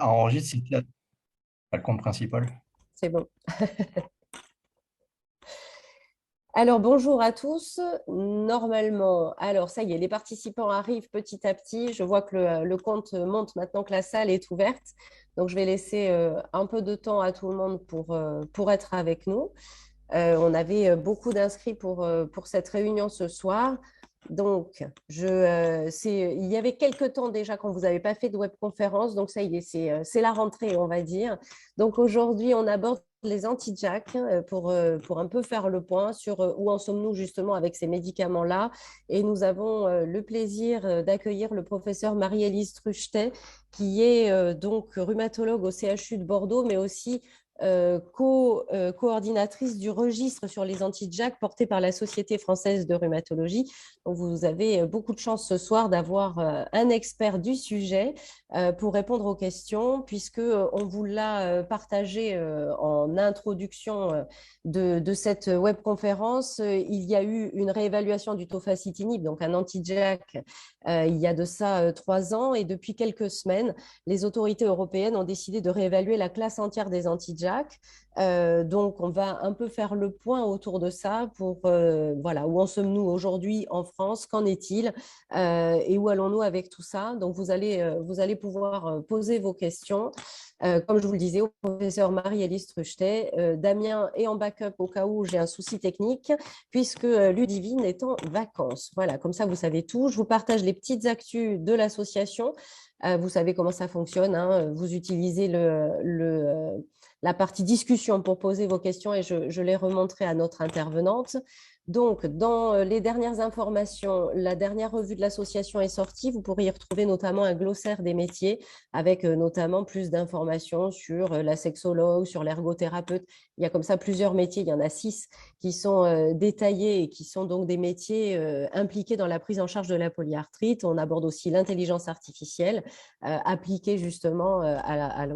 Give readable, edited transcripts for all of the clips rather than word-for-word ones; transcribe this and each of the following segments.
Enregistre si tu as le compte principal. C'est bon. Alors, bonjour à tous. Normalement, alors ça y est, les participants arrivent petit à petit. Je vois que le compte monte maintenant que la salle est ouverte. Donc, je vais laisser un peu de temps à tout le monde pour être avec nous. On avait beaucoup d'inscrits pour cette réunion ce soir. Donc, il y avait quelques temps déjà quand vous n'avez pas fait de webconférence. Donc, ça y est, c'est la rentrée, on va dire. Donc, aujourd'hui, on aborde les anti-Jack pour un peu faire le point sur où en sommes-nous justement avec ces médicaments-là. Et nous avons le plaisir d'accueillir le professeur Marie-Élise Truchetet, qui est donc rhumatologue au CHU de Bordeaux, mais aussi coordinatrice du registre sur les anti-Jack porté par la Société française de rhumatologie. Donc, vous avez beaucoup de chance ce soir d'avoir un expert du sujet pour répondre aux questions, puisque on vous l'a partagé en introduction de cette webconférence. Il y a eu une réévaluation du tofacitinib, donc un anti-Jack, il y a de ça 3 ans, et depuis quelques semaines, les autorités européennes ont décidé de réévaluer la classe entière des anti-Jack. Donc, on va un peu faire le point autour de ça pour, voilà, où en sommes-nous aujourd'hui en France, qu'en est-il et où allons-nous avec tout ça. Donc, vous allez pouvoir poser vos questions. Comme je vous le disais, au professeur Marie-Élise Truchetet. Damien est en backup au cas où j'ai un souci technique, puisque Ludivine est en vacances. Voilà, comme ça, vous savez tout. Je vous partage les petites actus de l'association. Vous savez comment ça fonctionne, hein. Vous utilisez la partie discussion pour poser vos questions et je les remonterai à notre intervenante. Donc, dans les dernières informations, la dernière revue de l'association est sortie. Vous pourrez y retrouver notamment un glossaire des métiers avec notamment plus d'informations sur la sexologue, sur l'ergothérapeute. Il y a comme ça plusieurs métiers, il y en a 6 qui sont détaillés et qui sont donc des métiers impliqués dans la prise en charge de la polyarthrite. On aborde aussi l'intelligence artificielle appliquée justement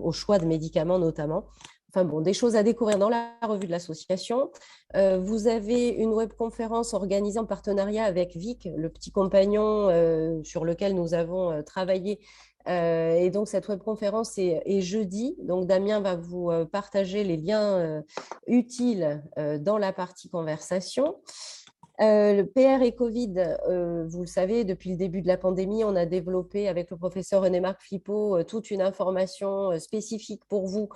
au choix de médicaments notamment. Enfin bon, des choses à découvrir dans la revue de l'association. Vous avez une webconférence organisée en partenariat avec Vic, le petit compagnon sur lequel nous avons travaillé. Et donc, cette webconférence est jeudi. Donc, Damien va vous partager les liens utiles dans la partie conversation. Le PR et Covid, vous le savez, depuis le début de la pandémie, on a développé avec le professeur René-Marc Flippo toute une information spécifique pour vous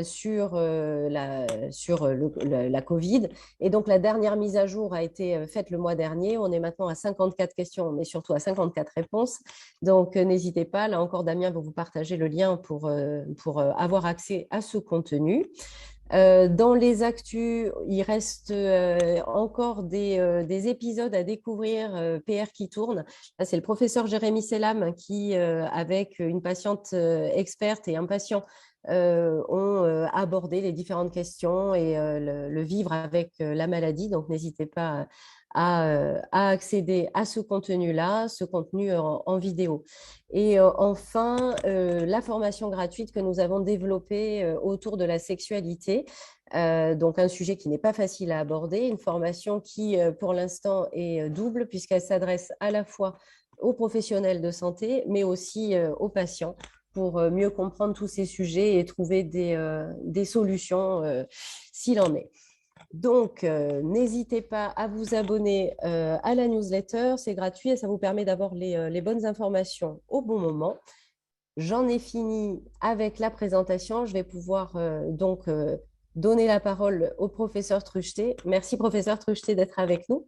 sur la Covid. Et donc, la dernière mise à jour a été faite le mois dernier. On est maintenant à 54 questions, mais surtout à 54 réponses. Donc, n'hésitez pas. Là encore, Damien va vous partager le lien pour avoir accès à ce contenu. Dans les actus, il reste encore des épisodes à découvrir, PR qui tourne. Là, c'est le professeur Jérémy Selam qui, avec une patiente experte et un patient, ont abordé les différentes questions et le vivre avec la maladie. Donc, n'hésitez pas à accéder à ce contenu-là, ce contenu en vidéo. Et enfin, la formation gratuite que nous avons développée autour de la sexualité. Donc un sujet qui n'est pas facile à aborder, une formation qui pour l'instant est double puisqu'elle s'adresse à la fois aux professionnels de santé mais aussi aux patients pour mieux comprendre tous ces sujets et trouver des solutions s'il en est. Donc, n'hésitez pas à vous abonner à la newsletter, c'est gratuit et ça vous permet d'avoir les bonnes informations au bon moment. J'en ai fini avec la présentation. Je vais pouvoir donner la parole au professeur Truchetet. Merci, professeur Truchetet, d'être avec nous.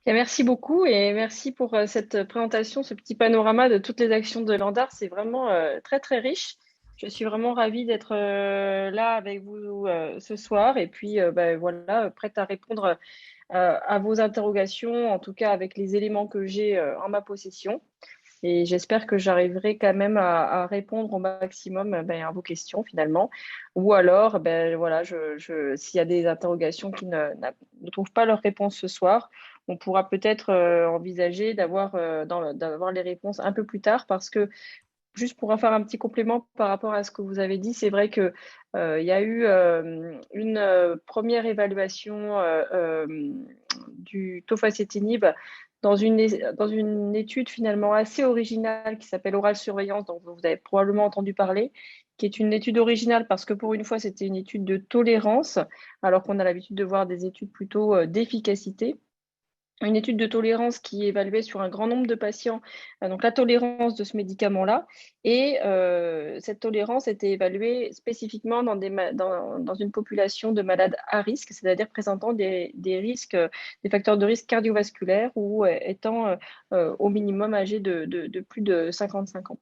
Et merci beaucoup et merci pour cette présentation, ce petit panorama de toutes les actions de l'ANDAR. C'est vraiment très, très riche. Je suis vraiment ravie d'être là avec vous ce soir et puis voilà, prête à répondre à vos interrogations, en tout cas avec les éléments que j'ai en ma possession. Et j'espère que j'arriverai quand même à répondre au maximum à vos questions finalement. Ou alors, voilà, s'il y a des interrogations qui ne trouvent pas leur réponse ce soir, on pourra peut-être envisager d'avoir les réponses un peu plus tard parce que juste pour en faire un petit complément par rapport à ce que vous avez dit, c'est vrai que il y a eu une première évaluation du tofacitinib dans une étude finalement assez originale qui s'appelle Oral Surveillance, dont vous avez probablement entendu parler, qui est une étude originale parce que pour une fois, c'était une étude de tolérance, alors qu'on a l'habitude de voir des études plutôt d'efficacité. Une étude de tolérance qui évaluait sur un grand nombre de patients donc la tolérance de ce médicament-là. Et cette tolérance était évaluée spécifiquement dans une population de malades à risque, c'est-à-dire présentant des risques, des facteurs de risque cardiovasculaires ou étant au minimum âgés de plus de 55 ans.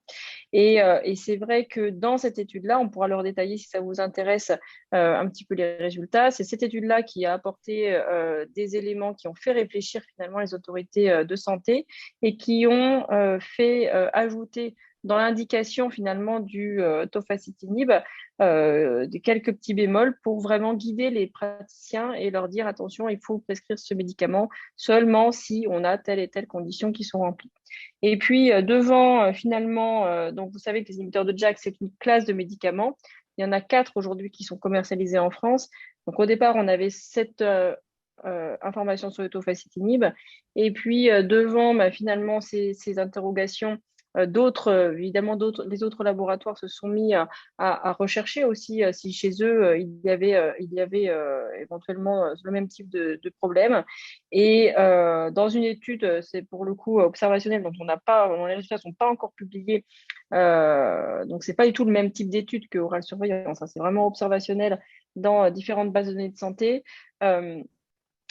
Et c'est vrai que dans cette étude-là, on pourra leur détailler si ça vous intéresse un petit peu les résultats. C'est cette étude-là qui a apporté des éléments qui ont fait réfléchir finalement les autorités de santé et qui ont fait ajouter dans l'indication finalement du tofacitinib des quelques petits bémols pour vraiment guider les praticiens et leur dire attention, il faut prescrire ce médicament seulement si on a telle et telle condition qui sont remplies. Et puis, devant, finalement, donc vous savez que les inhibiteurs de JAK, c'est une classe de médicaments. Il y en a 4 aujourd'hui qui sont commercialisés en France. Donc, au départ, on avait cette information sur le tofacitinib. Et puis, devant, finalement, ces interrogations, évidemment, les autres laboratoires se sont mis à rechercher aussi si chez eux, il y avait éventuellement le même type de problème. Et dans une étude, c'est pour le coup observationnelle, dont les résultats ne sont pas encore publiés. Donc, ce n'est pas du tout le même type d'étude que Oral Surveillance, hein, c'est vraiment observationnel dans différentes bases de données de santé.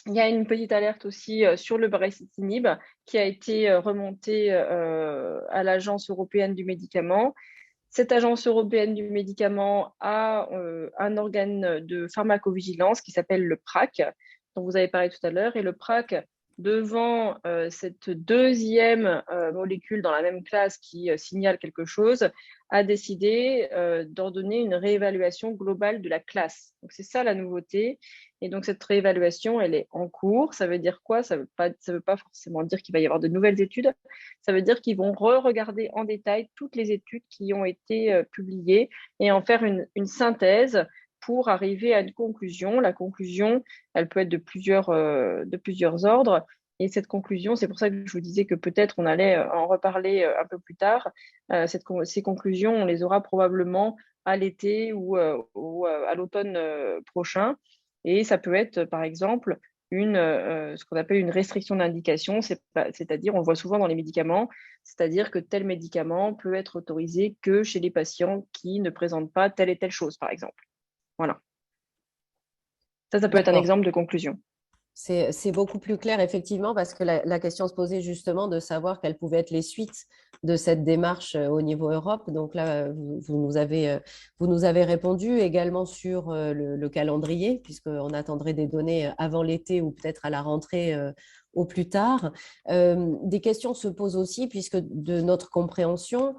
Il y a une petite alerte aussi sur le baricitinib qui a été remontée à l'Agence européenne du médicament. Cette agence européenne du médicament a un organe de pharmacovigilance qui s'appelle le PRAC, dont vous avez parlé tout à l'heure. Et le PRAC, devant cette deuxième molécule dans la même classe qui signale quelque chose, a décidé d'ordonner une réévaluation globale de la classe. Donc, c'est ça la nouveauté. Et donc, cette réévaluation, elle est en cours. Ça veut dire quoi? Ça veut pas forcément dire qu'il va y avoir de nouvelles études. Ça veut dire qu'ils vont re-regarder en détail toutes les études qui ont été publiées et en faire une synthèse pour arriver à une conclusion. La conclusion, elle peut être de plusieurs ordres. Et cette conclusion, c'est pour ça que je vous disais que peut-être on allait en reparler un peu plus tard. Ces conclusions, on les aura probablement à l'été ou à l'automne prochain. Et ça peut être, par exemple, ce qu'on appelle une restriction d'indication, c'est-à-dire, on le voit souvent dans les médicaments, c'est-à-dire que tel médicament peut être autorisé que chez les patients qui ne présentent pas telle et telle chose, par exemple. Voilà. Ça peut être un D'accord. exemple de conclusion. C'est beaucoup plus clair, effectivement, parce que la question se posait justement de savoir quelles pouvaient être les suites de cette démarche au niveau Europe. Donc là, vous nous avez répondu également sur le calendrier, puisqu'on attendrait des données avant l'été ou peut-être à la rentrée au plus tard. Des questions se posent aussi, puisque de notre compréhension,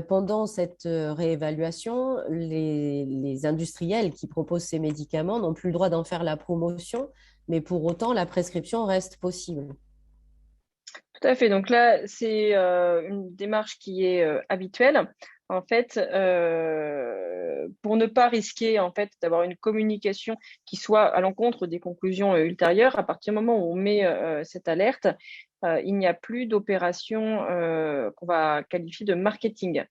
pendant cette réévaluation, les industriels qui proposent ces médicaments n'ont plus le droit d'en faire la promotion, mais pour autant, la prescription reste possible. Tout à fait. Donc là, c'est une démarche qui est habituelle. En fait, pour ne pas risquer en fait d'avoir une communication qui soit à l'encontre des conclusions ultérieures, à partir du moment où on met cette alerte, il n'y a plus d'opération qu'on va qualifier de marketing.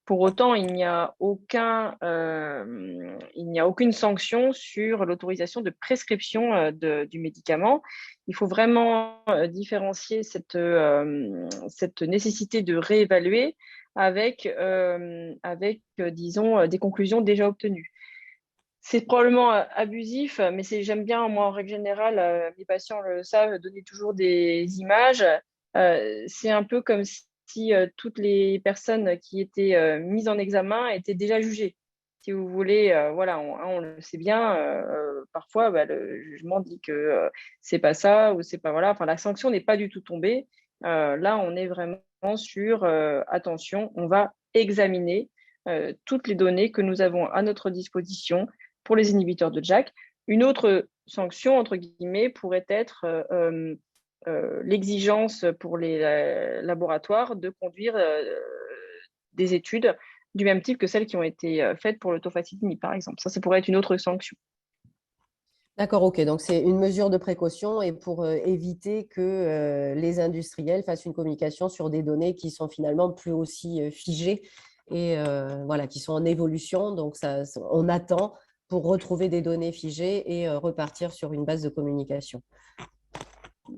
Pour autant, il n'y a aucune sanction sur l'autorisation de prescription du médicament. Il faut vraiment différencier cette nécessité de réévaluer avec disons, des conclusions déjà obtenues. C'est probablement abusif, mais j'aime bien, moi, en règle générale, mes patients le savent, donner toujours des images. C'est un peu comme si toutes les personnes qui étaient mises en examen étaient déjà jugées. Si vous voulez, voilà, on le sait bien, parfois, le jugement dit que c'est pas ça ou c'est pas, voilà. Enfin, la sanction n'est pas du tout tombée. Là, on est vraiment sur, attention, on va examiner toutes les données que nous avons à notre disposition pour les inhibiteurs de JAK. Une autre sanction, entre guillemets, pourrait être l'exigence pour les laboratoires de conduire des études du même type que celles qui ont été faites pour le tofacitinib, par exemple. Ça pourrait être une autre sanction. D'accord, ok. Donc, c'est une mesure de précaution et pour éviter que les industriels fassent une communication sur des données qui sont finalement plus aussi figées et voilà, qui sont en évolution. Donc, on attend pour retrouver des données figées et repartir sur une base de communication.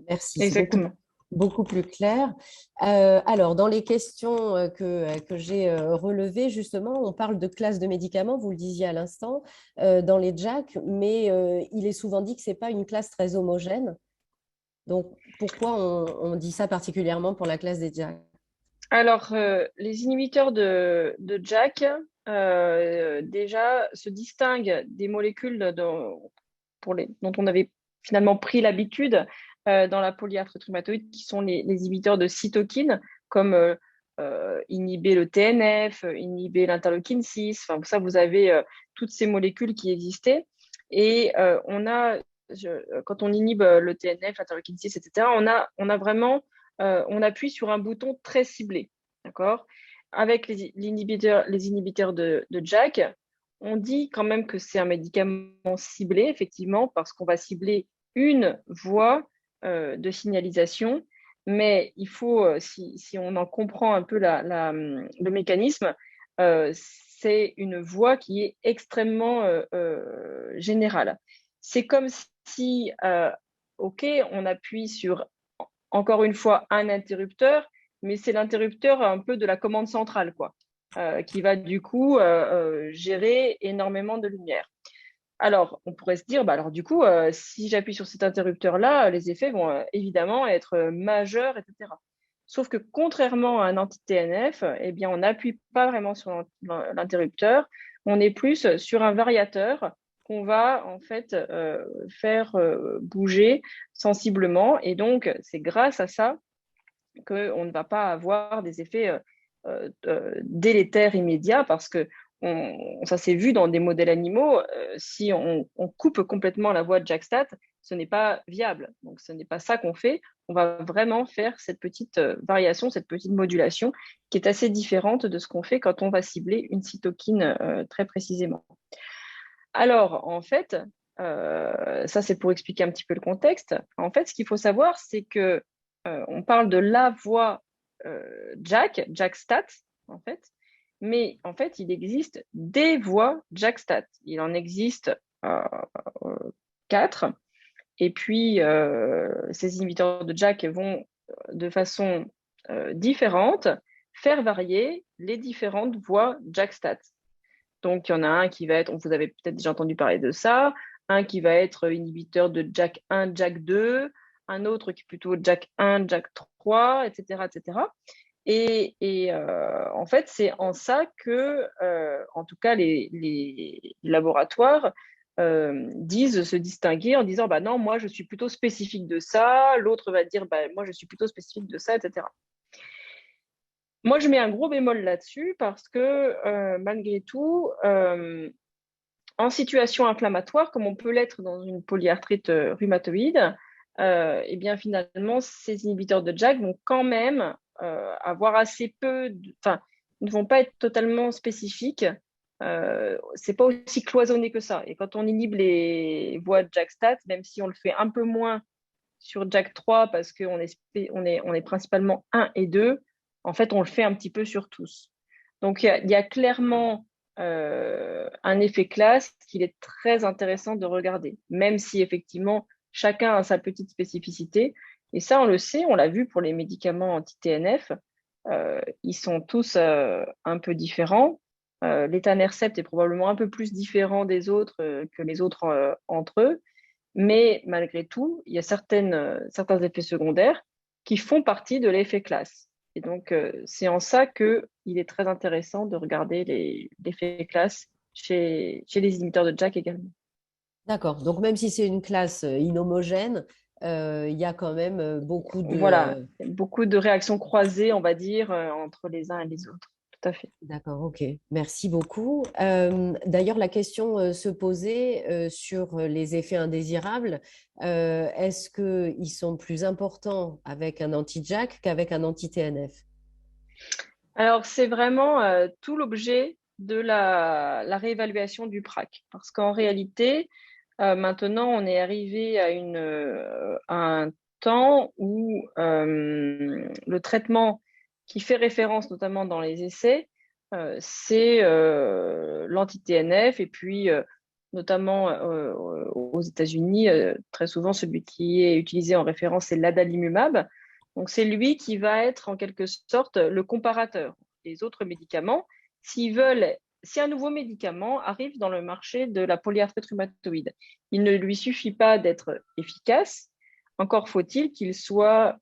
Merci, c'est Exactement. beaucoup plus clair. Alors, dans les questions que j'ai relevées, justement, on parle de classe de médicaments, vous le disiez à l'instant, dans les JAK, mais il est souvent dit que ce n'est pas une classe très homogène. Donc, pourquoi on dit ça particulièrement pour la classe des JAK? Alors, les inhibiteurs de JAK, déjà, se distinguent des molécules dont on avait finalement pris l'habitude dans la polyarthrite rhumatoïde, qui sont les inhibiteurs de cytokines, comme inhiber le TNF, inhiber l'interleukine 6. Enfin, ça, vous avez toutes ces molécules qui existaient. Et quand on inhibe le TNF, l'interleukine 6, etc., on a vraiment, on appuie sur un bouton très ciblé. D'accord? Avec les inhibiteurs de JAK, on dit quand même que c'est un médicament ciblé, effectivement, parce qu'on va cibler une voie de signalisation, mais il faut, si on en comprend un peu le mécanisme, c'est une voie qui est extrêmement générale. C'est comme si, OK, on appuie sur, encore une fois, un interrupteur, mais c'est l'interrupteur un peu de la commande centrale, quoi, qui va du coup gérer énormément de lumière. Alors, on pourrait se dire, bah alors du coup, si j'appuie sur cet interrupteur-là, les effets vont évidemment être majeurs, etc. Sauf que contrairement à un anti-TNF, eh bien, on n'appuie pas vraiment sur l'interrupteur, on est plus sur un variateur qu'on va en fait faire bouger sensiblement. Et donc, c'est grâce à ça qu'on ne va pas avoir des effets délétères immédiats parce que ça s'est vu dans des modèles animaux, si on coupe complètement la voie de JAK-STAT, ce n'est pas viable. Donc, ce n'est pas ça qu'on fait. On va vraiment faire cette petite variation, cette petite modulation qui est assez différente de ce qu'on fait quand on va cibler une cytokine très précisément. Alors, en fait, ça c'est pour expliquer un petit peu le contexte. En fait, ce qu'il faut savoir, c'est que on parle de la voie JAK-STAT, en fait, mais en fait, il existe des voies JAK-STAT. Il en existe euh, 4. Et puis, ces inhibiteurs de JAK vont de façon différente faire varier les différentes voies JAK-STAT. Donc, il y en a un qui va être, vous avez peut-être déjà entendu parler de ça, un qui va être inhibiteur de JAK1, JAK2, un autre qui est plutôt JAK1, JAK3, etc., etc. Et en fait, c'est en ça que, en tout cas, les laboratoires disent se distinguer en disant, bah non, moi, je suis plutôt spécifique de ça, l'autre va dire, bah, moi, je suis plutôt spécifique de ça, etc. Moi, je mets un gros bémol là-dessus parce que malgré tout, en situation inflammatoire, comme on peut l'être dans une polyarthrite rhumatoïde, eh bien finalement, ces inhibiteurs de JAK vont quand même avoir assez enfin, ne vont pas être totalement spécifiques. C'est pas aussi cloisonné que ça. Et quand on inhibe les voies de JAK-STAT, même si on le fait un peu moins sur JAK3 parce on est principalement 1 et 2, en fait, on le fait un petit peu sur tous. Donc, il y a clairement un effet classe qu'il est très intéressant de regarder, même si effectivement, chacun a sa petite spécificité. Et ça, on le sait, on l'a vu pour les médicaments anti-TNF, ils sont tous un peu différents. L'étanercept est probablement un peu plus différent des autres que les autres entre eux. Mais malgré tout, il y a certains effets secondaires qui font partie de l'effet classe. Et donc, c'est en ça qu'il est très intéressant de regarder l'effet classe chez les inhibiteurs de JAK également. D'accord. Donc, même si c'est une classe inhomogène, il y a quand même beaucoup Voilà, de. beaucoup de réactions croisées, on va dire, entre les uns et les autres. Tout à fait. D'accord, ok. Merci beaucoup. D'ailleurs, la question se posait sur les effets indésirables. Est-ce qu'ils sont plus importants avec un anti-JAK qu'avec un anti-TNF? Alors, c'est vraiment tout l'objet de la réévaluation du PRAC. Parce qu'en réalité, Maintenant, on est arrivé à un temps où le traitement qui fait référence notamment dans les essais, c'est l'anti-TNF et puis notamment aux États-Unis, très souvent celui qui est utilisé en référence, c'est l'adalimumab. Donc c'est lui qui va être en quelque sorte le comparateur. Les autres médicaments, si un nouveau médicament arrive dans le marché de la polyarthrite rhumatoïde, il ne lui suffit pas d'être efficace, encore faut-il qu'il soit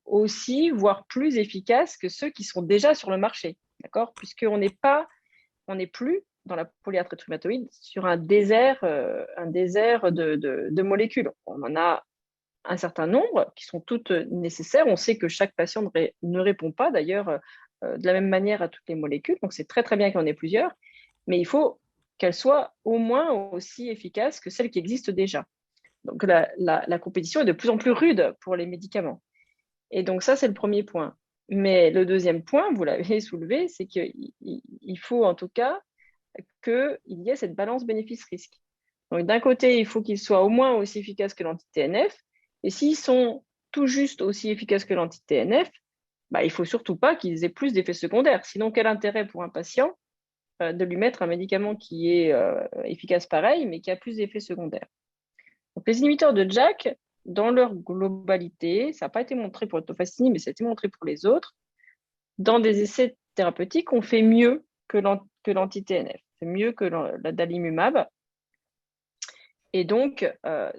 aussi, voire plus efficace que ceux qui sont déjà sur le marché, d'accord? Puisqu'on n'est plus dans la polyarthrite rhumatoïde sur un désert de molécules. On en a un certain nombre qui sont toutes nécessaires. On sait que chaque patient ne répond pas d'ailleurs de la même manière à toutes les molécules, donc c'est très très bien qu'il y en ait plusieurs, mais il faut qu'elles soient au moins aussi efficaces que celles qui existent déjà. Donc la compétition est de plus en plus rude pour les médicaments. Et donc ça, c'est le premier point. Mais le deuxième point, vous l'avez soulevé, c'est qu'il faut en tout cas qu'il y ait cette balance bénéfice-risque. Donc d'un côté, il faut qu'ils soient au moins aussi efficaces que l'anti-TNF, et s'ils sont tout juste aussi efficaces que l'anti-TNF, bah, il ne faut surtout pas qu'ils aient plus d'effets secondaires. Sinon, quel intérêt pour un patient de lui mettre un médicament qui est efficace pareil, mais qui a plus d'effets secondaires? Donc, les inhibiteurs de JAK, dans leur globalité, ça n'a pas été montré pour le tofacitinib, mais ça a été montré pour les autres, dans des essais thérapeutiques, on fait mieux que l'anti-TNF, c'est mieux que l'adalimumab. Et donc,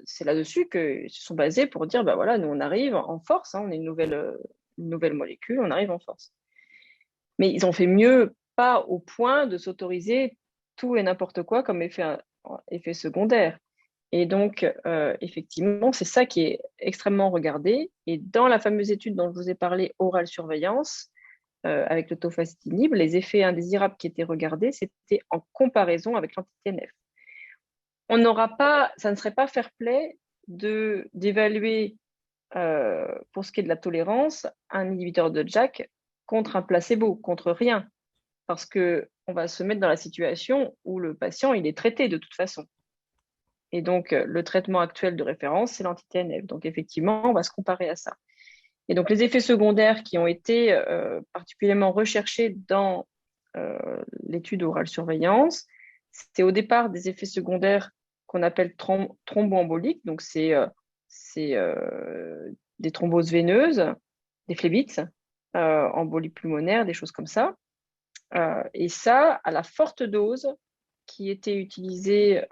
c'est là-dessus qu'ils se sont basés pour dire, bah voilà, nous on arrive en force, hein, on est une nouvelle molécule, on arrive en force. Mais ils ont fait mieux, pas au point de s'autoriser tout et n'importe quoi comme effet secondaire. Et donc, effectivement, c'est ça qui est extrêmement regardé. Et dans la fameuse étude dont je vous ai parlé, Oral Surveillance, avec le tofacitinib, les effets indésirables qui étaient regardés, c'était en comparaison avec l'anti-TNF. Ça ne serait pas fair play d'évaluer, pour ce qui est de la tolérance, un inhibiteur de JAK contre un placebo, contre rien. Parce qu'on va se mettre dans la situation où le patient, il est traité de toute façon. Et donc, le traitement actuel de référence, c'est l'anti-TNF. Donc, effectivement, on va se comparer à ça. Et donc, les effets secondaires qui ont été particulièrement recherchés dans l'étude orale surveillance, c'était au départ des effets secondaires qu'on appelle thromboemboliques. Donc, c'est des thromboses veineuses, des phlébites, embolie pulmonaire, des choses comme ça. Et ça, à la forte dose qui était utilisée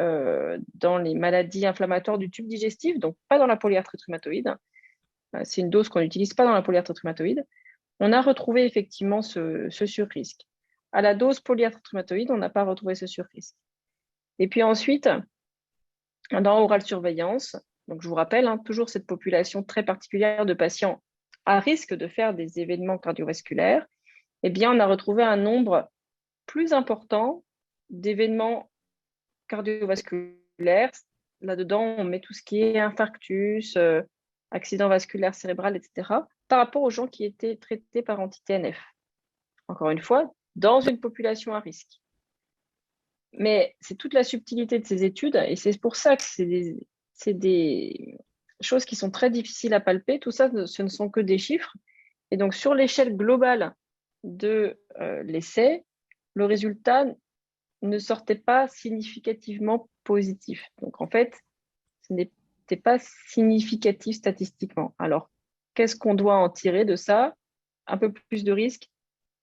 dans les maladies inflammatoires du tube digestif, donc pas dans la polyarthrite rhumatoïde. C'est une dose qu'on n'utilise pas dans la polyarthrite rhumatoïde. On a retrouvé effectivement ce surrisque. À la dose polyarthrite rhumatoïde, on n'a pas retrouvé ce surrisque. Et puis ensuite, dans Oral Surveillance, donc je vous rappelle, hein, toujours cette population très particulière de patients à risque de faire des événements cardiovasculaires, eh bien, on a retrouvé un nombre plus important d'événements cardiovasculaires. Là-dedans, on met tout ce qui est infarctus, accident vasculaire cérébral, etc., par rapport aux gens qui étaient traités par anti-TNF. Encore une fois, dans une population à risque. Mais c'est toute la subtilité de ces études, et c'est pour ça que c'est des choses qui sont très difficiles à palper. Tout ça, ce ne sont que des chiffres. Et donc, sur l'échelle globale de l'essai, le résultat ne sortait pas significativement positif. Donc, en fait, ce n'était pas significatif statistiquement. Alors, qu'est-ce qu'on doit en tirer de ça? Un peu plus de risque,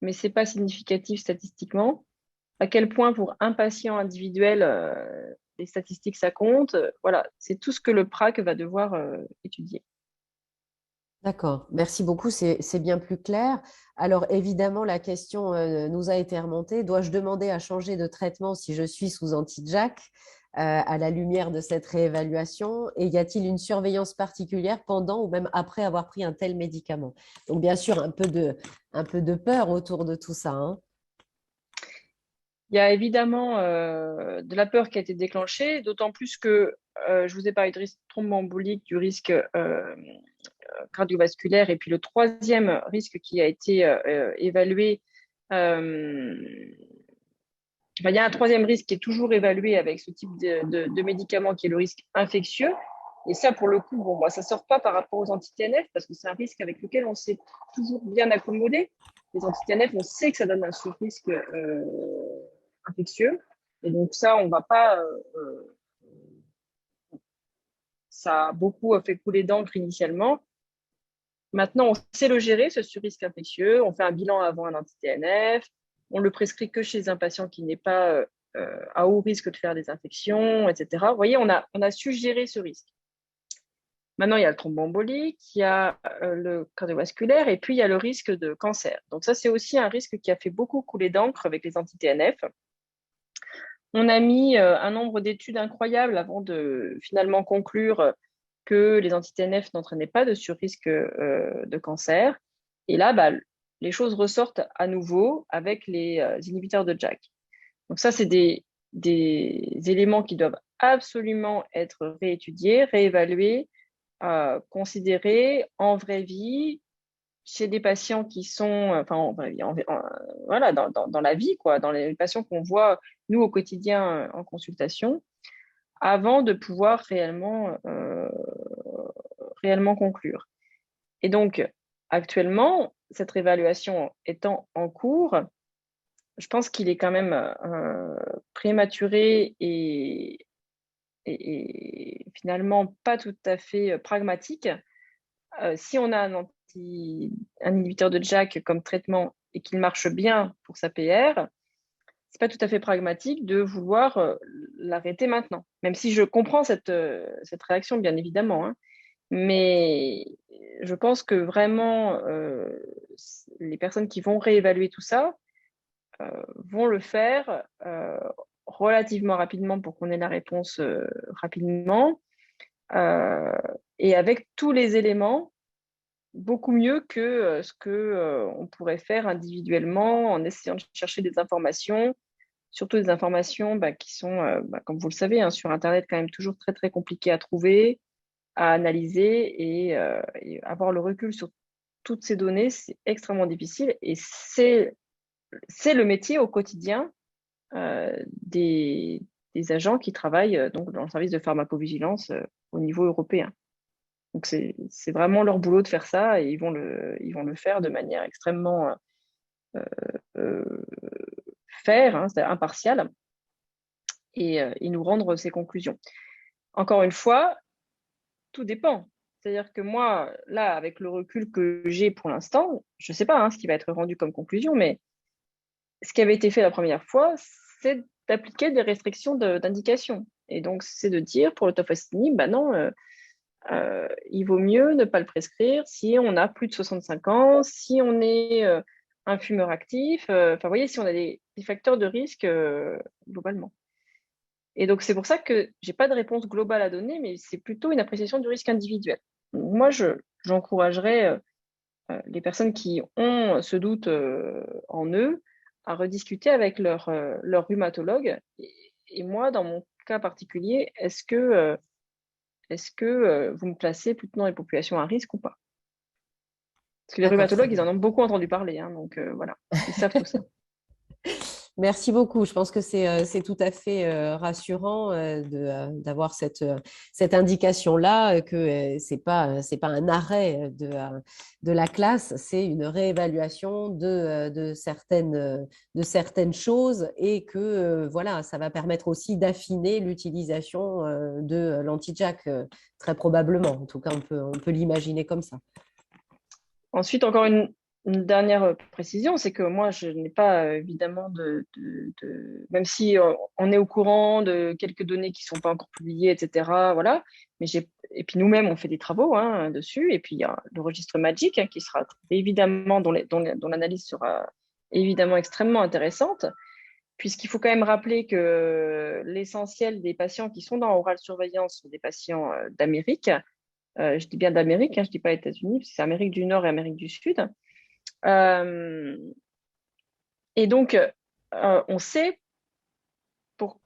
mais ce n'est pas significatif statistiquement. À quel point pour un patient individuel, les statistiques, ça compte. Voilà, c'est tout ce que le PRAC va devoir étudier. D'accord, merci beaucoup, c'est bien plus clair. Alors évidemment, la question nous a été remontée. Dois-je demander à changer de traitement si je suis sous anti-JAK à la lumière de cette réévaluation? Et y a-t-il une surveillance particulière pendant ou même après avoir pris un tel médicament? Donc bien sûr, un peu de peur autour de tout ça, hein. Il y a évidemment de la peur qui a été déclenchée, d'autant plus que je vous ai parlé de risque thromboembolique, du risque cardiovasculaire, et puis le troisième risque qui a été évalué, Enfin, il y a un troisième risque qui est toujours évalué avec ce type de médicament, qui est le risque infectieux. Et ça, pour le coup, bon, bah, ça ne sort pas par rapport aux anti-TNF parce que c'est un risque avec lequel on s'est toujours bien accommodé. Les anti-TNF, on sait que ça donne un sous-risque infectieux. Et donc ça, on ne va pas... ça a beaucoup fait couler d'encre initialement. Maintenant, on sait le gérer, ce sur-risque infectieux. On fait un bilan avant un anti-TNF. On le prescrit que chez un patient qui n'est pas à haut risque de faire des infections, etc. Vous voyez, on a su gérer ce risque. Maintenant, il y a le thromboembolique, il y a le cardiovasculaire et puis il y a le risque de cancer. Donc ça, c'est aussi un risque qui a fait beaucoup couler d'encre avec les anti-TNF. On a mis un nombre d'études incroyables avant de finalement conclure que les anti-TNF n'entraînaient pas de surrisque de cancer. Et là, bah, les choses ressortent à nouveau avec les inhibiteurs de JAK. Donc ça, c'est des éléments qui doivent absolument être réétudiés, réévalués, considérés en vraie vie chez des patients qui sont, enfin, en vraie vie, voilà, dans la vie, quoi, dans les patients qu'on voit, nous, au quotidien, en consultation, avant de pouvoir réellement conclure. Et donc, actuellement, cette réévaluation étant en cours, je pense qu'il est quand même prématuré et finalement pas tout à fait pragmatique. Si on a un inhibiteur de JAK comme traitement et qu'il marche bien pour sa PR, c'est pas tout à fait pragmatique de vouloir l'arrêter maintenant. Même si je comprends cette réaction, bien évidemment, hein. Mais je pense que vraiment, les personnes qui vont réévaluer tout ça vont le faire relativement rapidement pour qu'on ait la réponse rapidement et avec tous les éléments, beaucoup mieux que ce qu'on pourrait faire individuellement en essayant de chercher des informations, surtout des informations qui sont, comme vous le savez, hein, sur Internet, quand même toujours très, très compliquées à trouver, à analyser et avoir le recul sur toutes ces données, c'est extrêmement difficile et c'est le métier au quotidien des agents qui travaillent donc dans le service de pharmacovigilance au niveau européen. Donc c'est vraiment leur boulot de faire ça et ils vont le faire de manière extrêmement faire, hein, c'est-à-dire impartiale, et nous rendre ces conclusions. Encore une fois, tout dépend. C'est-à-dire que moi, là, avec le recul que j'ai pour l'instant, je ne sais pas ce qui va être rendu comme conclusion, mais ce qui avait été fait la première fois, c'est d'appliquer des restrictions d'indication. Et donc, c'est de dire pour le tofacitinib, non, il vaut mieux ne pas le prescrire si on a plus de 65 ans, si on est un fumeur actif, vous voyez, si on a des facteurs de risque globalement. Et donc, c'est pour ça que je n'ai pas de réponse globale à donner, mais c'est plutôt une appréciation du risque individuel. Donc, moi, j'encouragerais les personnes qui ont ce doute en eux à rediscuter avec leur rhumatologue. Et moi, dans mon cas particulier, est-ce que vous me placez plutôt dans les populations à risque ou pas? Parce que les rhumatologues, ils en ont beaucoup entendu parler, hein, donc voilà, ils savent tout ça. Merci beaucoup. Je pense que c'est tout à fait rassurant d'avoir cette indication-là, que c'est pas un arrêt de la classe, c'est une réévaluation de certaines choses et que voilà, ça va permettre aussi d'affiner l'utilisation de l'anti-JAK, très probablement. En tout cas, on peut l'imaginer comme ça. Ensuite, encore une dernière précision, c'est que moi, je n'ai pas évidemment même si on est au courant de quelques données qui ne sont pas encore publiées, etc. Voilà. Et puis nous-mêmes, on fait des travaux dessus. Et puis il y a le registre MAGIC qui sera évidemment, dont l'analyse sera évidemment extrêmement intéressante, puisqu'il faut quand même rappeler que l'essentiel des patients qui sont dans oral surveillance sont des patients d'Amérique. Je dis bien d'Amérique, je ne dis pas États-Unis, parce que c'est Amérique du Nord et Amérique du Sud. Et donc, on sait, pour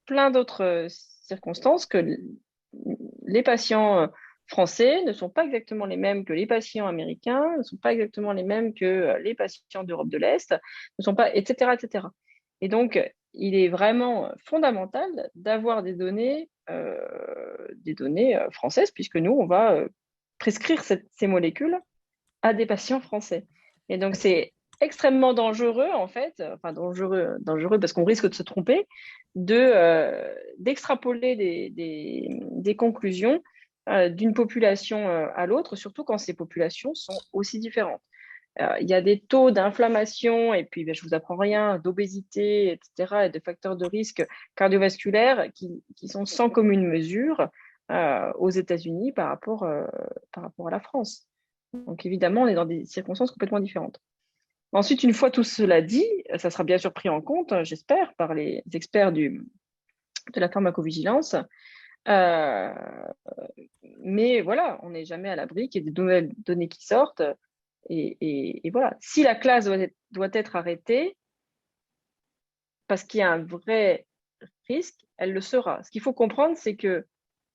plein d'autres circonstances, que les patients français ne sont pas exactement les mêmes que les patients américains, ne sont pas exactement les mêmes que les patients d'Europe de l'Est, ne sont pas, etc., etc. Et donc, il est vraiment fondamental d'avoir des données françaises, puisque nous, on va prescrire ces molécules à des patients français. Et donc, c'est extrêmement dangereux, en fait, enfin dangereux parce qu'on risque de se tromper, d'extrapoler des conclusions d'une population à l'autre, surtout quand ces populations sont aussi différentes. Il y a des taux d'inflammation et puis je ne vous apprends rien, d'obésité, etc., et de facteurs de risque cardiovasculaires qui sont sans commune mesure aux États-Unis par rapport à la France. Donc évidemment, on est dans des circonstances complètement différentes. Ensuite, une fois tout cela dit, ça sera bien sûr pris en compte, j'espère, par les experts de la pharmacovigilance. Mais voilà, on n'est jamais à l'abri qu'il y ait de nouvelles données qui sortent. Et voilà, si la classe doit être arrêtée parce qu'il y a un vrai risque, elle le sera. Ce qu'il faut comprendre, c'est que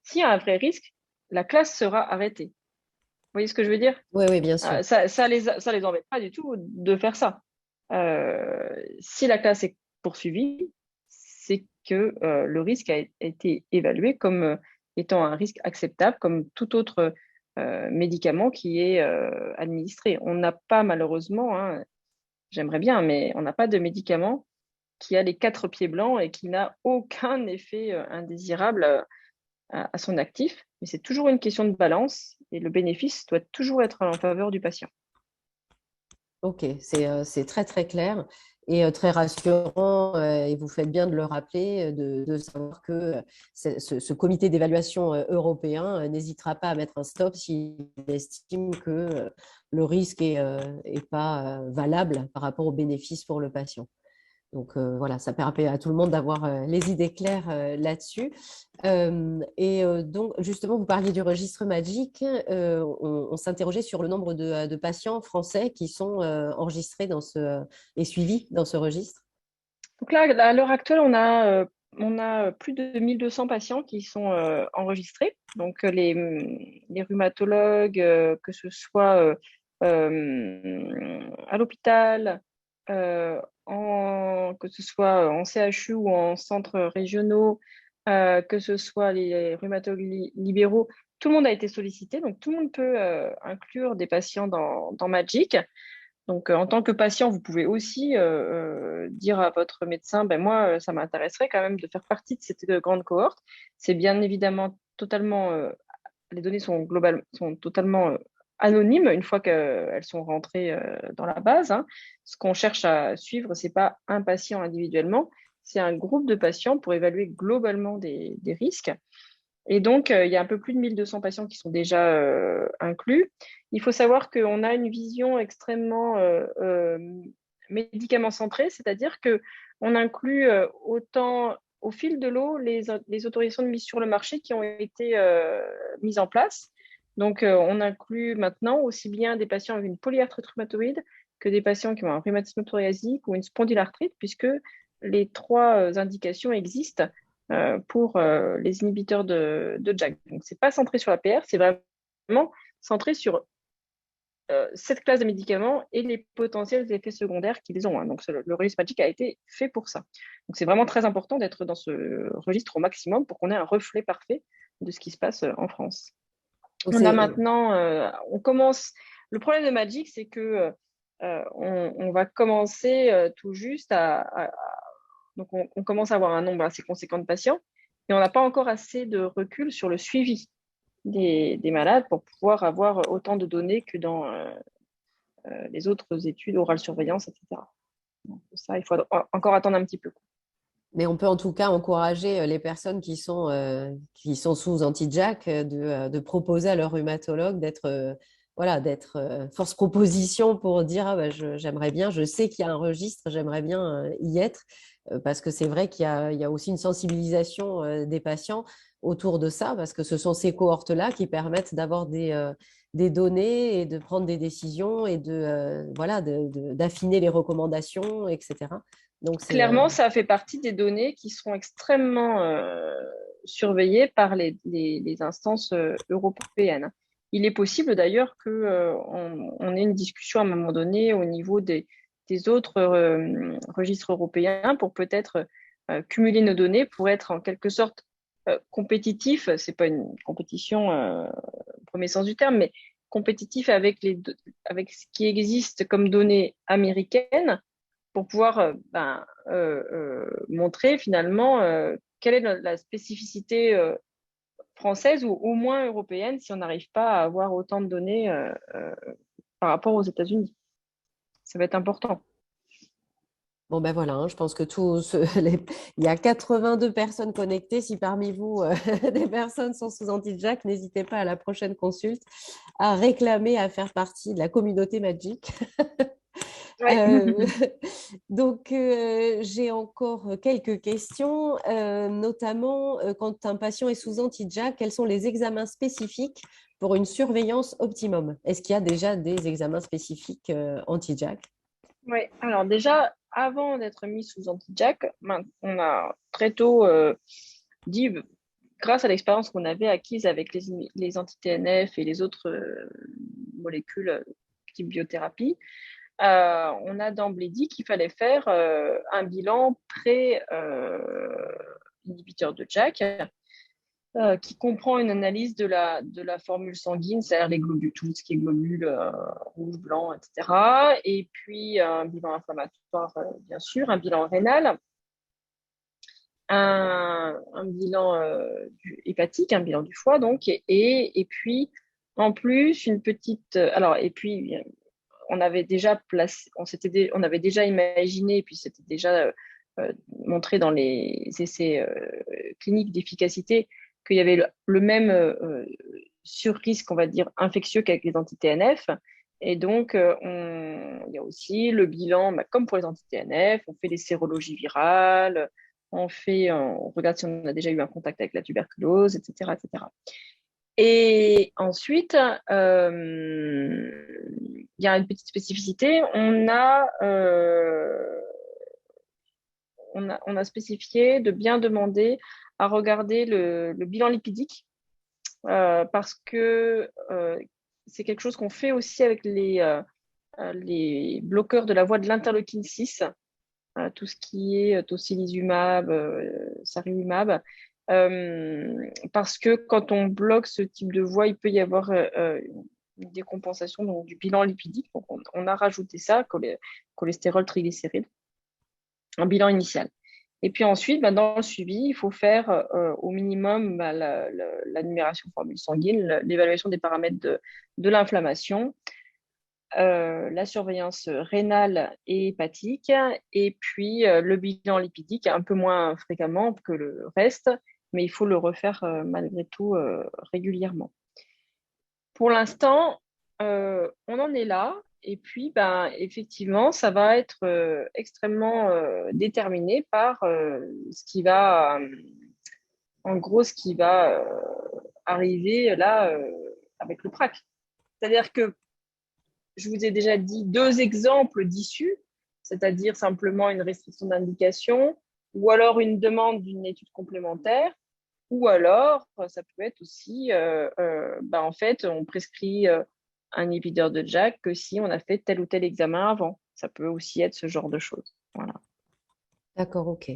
s'il y a un vrai risque, la classe sera arrêtée. Vous voyez ce que je veux dire? Oui, oui, bien sûr. Ça les embête pas du tout de faire ça. Si la classe est poursuivie, c'est que le risque a été évalué comme étant un risque acceptable, comme tout autre médicament qui est administré. On n'a pas malheureusement, hein, j'aimerais bien, mais on n'a pas de médicament qui a les 4 pieds blancs et qui n'a aucun effet indésirable à son actif. Mais c'est toujours une question de balance et le bénéfice doit toujours être en faveur du patient. Ok, c'est très très clair et très rassurant et vous faites bien de le rappeler, de savoir que ce comité d'évaluation européen n'hésitera pas à mettre un stop s'il estime que le risque est pas valable par rapport aux bénéfices pour le patient. Donc voilà, ça permet à tout le monde d'avoir les idées claires là-dessus. Donc justement, vous parliez du registre MAGIC. On s'interrogeait sur le nombre de patients français qui sont enregistrés et suivis dans ce registre. Donc là, à l'heure actuelle, on a plus de 1200 patients qui sont enregistrés. Donc les rhumatologues, que ce soit à l'hôpital, que ce soit en CHU ou en centres régionaux, que ce soit les rhumatologues libéraux, tout le monde a été sollicité. Donc tout le monde peut inclure des patients dans MAGIC. Donc, en tant que patient, vous pouvez aussi dire à votre médecin, ben moi, ça m'intéresserait quand même de faire partie de cette grande cohorte. C'est bien évidemment totalement, les données sont totalement anonymes une fois qu'elles sont rentrées dans la base, hein. Ce qu'on cherche à suivre, c'est pas un patient individuellement, c'est un groupe de patients pour évaluer globalement des risques. Et donc, il y a un peu plus de 1200 patients qui sont déjà inclus. Il faut savoir qu'on a une vision extrêmement médicament centrée, c'est-à-dire qu'on inclut autant au fil de l'eau les autorisations de mise sur le marché qui ont été mises en place. Donc, on inclut maintenant aussi bien des patients avec une polyarthrite rhumatoïde que des patients qui ont un rhumatisme psoriasique ou une spondylarthrite, puisque les 3 indications existent pour les inhibiteurs de JAK. Donc, ce n'est pas centré sur la PR, c'est vraiment centré sur cette classe de médicaments et les potentiels effets secondaires qu'ils ont, hein. Donc, le registre MAGIC a été fait pour ça. Donc, c'est vraiment très important d'être dans ce registre au maximum pour qu'on ait un reflet parfait de ce qui se passe en France. On a maintenant, on commence. Le problème de MAGIC, c'est que on va commencer tout juste donc, on commence à avoir un nombre assez conséquent de patients, mais on n'a pas encore assez de recul sur le suivi des malades pour pouvoir avoir autant de données que dans les autres études, orale surveillance, etc. Donc, ça, il faut encore attendre un petit peu. Mais on peut en tout cas encourager les personnes qui sont sous anti-JAK de proposer à leur rhumatologue d'être force proposition pour dire ah, bah, j'aimerais bien, je sais qu'il y a un registre, j'aimerais bien y être, parce que c'est vrai qu'il y a aussi une sensibilisation des patients autour de ça, parce que ce sont ces cohortes-là qui permettent d'avoir des données et de prendre des décisions et d'affiner les recommandations, etc. Donc, clairement, ça fait partie des données qui seront extrêmement surveillées par les instances européennes. Il est possible d'ailleurs qu'on ait une discussion à un moment donné au niveau des autres registres européens pour peut-être cumuler nos données pour être en quelque sorte compétitif. C'est pas une compétition au premier sens du terme, mais compétitif avec avec ce qui existe comme données américaines pour pouvoir montrer finalement quelle est la spécificité française ou au moins européenne si on n'arrive pas à avoir autant de données par rapport aux États-Unis. Ça va être important. Bon, ben voilà, hein, je pense que il y a 82 personnes connectées. Si parmi vous, des personnes sont sous anti-Jack, n'hésitez pas à la prochaine consulte à réclamer à faire partie de la communauté Magic. Ouais. Donc, j'ai encore quelques questions, notamment quand un patient est sous anti-Jack, quels sont les examens spécifiques pour une surveillance optimum? Est-ce qu'il y a déjà des examens spécifiques anti-Jack? Oui, alors déjà, avant d'être mis sous anti-Jack, on a très tôt dit, grâce à l'expérience qu'on avait acquise avec les anti-TNF et les autres molécules type biothérapie, on a d'emblée dit qu'il fallait faire un bilan pré-inhibiteur de Jack qui comprend une analyse de la formule sanguine, c'est-à-dire les globules, tout ce qui est globules rouge, blanc, etc. Et puis un bilan inflammatoire, bien sûr, un bilan rénal, un bilan hépatique, un bilan du foie, donc, et puis en plus une petite. Alors, et puis on avait déjà placé, on avait déjà imaginé, et puis c'était déjà montré dans les essais cliniques d'efficacité qu'il y avait le même sur-risque, on va dire, infectieux qu'avec les anti-TNF. Et donc, il y a aussi le bilan, comme pour les anti-TNF, on fait les sérologies virales, on regarde si on a déjà eu un contact avec la tuberculose, etc., etc. Et ensuite, il y a une petite spécificité. On a spécifié de bien demander à regarder le bilan lipidique parce que c'est quelque chose qu'on fait aussi avec les bloqueurs de la voie de l'interleukine 6, tout ce qui est tocilizumab, sarilumab, parce que quand on bloque ce type de voie, il peut y avoir une décompensation donc, du bilan lipidique. Donc on a rajouté ça, cholestérol, triglycérides, un bilan initial. Et puis ensuite, dans le suivi, il faut faire au minimum la numération formule sanguine, l'évaluation des paramètres de l'inflammation, la surveillance rénale et hépatique, et puis le bilan lipidique un peu moins fréquemment que le reste, mais il faut le refaire malgré tout régulièrement. Pour l'instant, on en est là. Et puis, effectivement, ça va être extrêmement déterminé par ce qui va, en gros, ce qui va arriver là avec le PRAC. C'est-à-dire que je vous ai déjà dit deux exemples d'issues, c'est-à-dire simplement une restriction d'indication ou alors une demande d'une étude complémentaire. Ou alors, ça peut être aussi, en fait, on prescrit un inhibiteur de JAK que si on a fait tel ou tel examen avant. Ça peut aussi être ce genre de choses. Voilà. D'accord, ok.